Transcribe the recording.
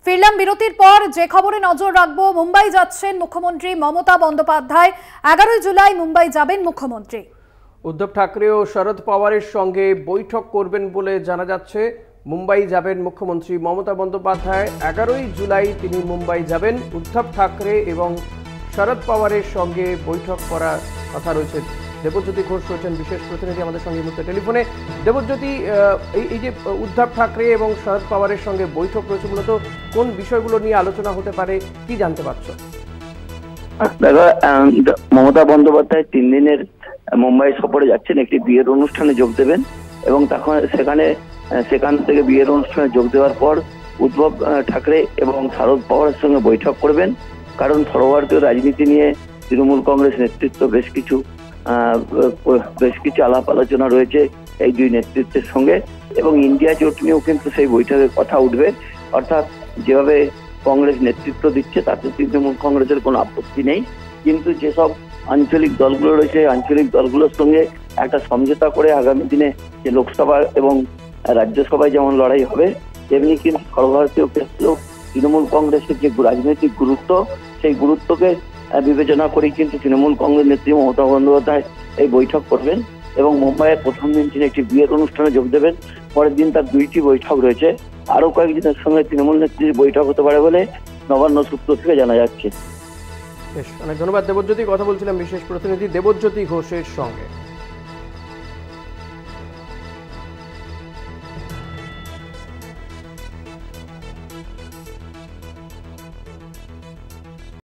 ফিরলাম বিরতির পর। যে খবরে নজর রাখবো, মুম্বাই যাচ্ছেন মুখ্যমন্ত্রী মমতা বন্দ্যোপাধ্যায়। 11 জুলাই মুম্বাই যাবেন মুখ্যমন্ত্রী। উদ্ধব ঠাকরে ও শরদ পাওয়ারের সঙ্গে বৈঠক করবেন বলে জানা যাচ্ছে। মুম্বাই যাবেন মুখ্যমন্ত্রী মমতা বন্দ্যোপাধ্যায়। 11 জুলাই তিনি মুম্বাই যাবেন। উদ্ধব ঠাকরে এবং শরদ পাওয়ারের সঙ্গে বৈঠক করার কথা রয়েছে। দেবজ্যোতি ঘোষ রয়েছেন বিশেষ প্রতিনিধি আমাদের সঙ্গে এই মুহূর্তে টেলিফোনে। দেবজ্যোতি, এই যে উদ্ধব ঠাকরে এবং শরদ পাওয়ারের সঙ্গে বৈঠক রয়েছে, মূলত কোন বিষয়গুলো নিয়ে আলোচনা হতে পারে, কি জানতে পারছো? দেখো, মমতা বন্দ্যোপাধ্যায় 3 দিনের মুম্বাই সফরে যাচ্ছেন, একটি বিয়ের অনুষ্ঠানে যোগ দেবেন এবং তখন সেখান থেকে বিয়ের অনুষ্ঠানে যোগ দেওয়ার পর উদ্ধব ঠাকরে এবং শরদ পাওয়ারের সঙ্গে বৈঠক করবেন। কারণ সর্বভারতীয় রাজনীতি নিয়ে তৃণমূল কংগ্রেস নেতৃত্ব বেশ কিছু আলাপ আলোচনা রয়েছে এই দুই নেতৃত্বের সঙ্গে, এবং ইন্ডিয়া জোট নিয়েও কিন্তু সেই বৈঠকে কথা উঠবে। অর্থাৎ যেভাবে কংগ্রেস নেতৃত্ব দিচ্ছে তাতে তৃণমূল কংগ্রেসের কোনো আপত্তি নেই, কিন্তু যেসব আঞ্চলিক দলগুলো রয়েছে আঞ্চলিক দলগুলোর সঙ্গে একটা সমঝোতা করে আগামী দিনে যে লোকসভা এবং রাজ্যসভায় যেমন লড়াই হবে, তেমনি কিন্তু সর্বভারতীয় ক্ষেত্রেও তৃণমূল কংগ্রেসের যে রাজনৈতিক গুরুত্ব, সেই গুরুত্বকে বিবেচনা করেই কিন্তু তৃণমূল কংগ্রেস নেত্রী মমতা বন্দ্যোপাধ্যায় এই বৈঠক করবেন এবং মুম্বাইয়ের প্রথম দিন তিনি একটি বিয়ের অনুষ্ঠানে যোগ দেবেন। পরের দিন তার 2টি বৈঠক রয়েছে। আরো কয়েকজনের সঙ্গে তৃণমূল নেত্রীর বৈঠক হতে পারে বলে নবান্ন সূত্র থেকে জানা যাচ্ছে। বেশ, অনেক ধন্যবাদ দেবজ্যোতি। কথা বলছিলাম বিশেষ প্রতিনিধি দেবজ্যোতি ঘোষের সঙ্গে।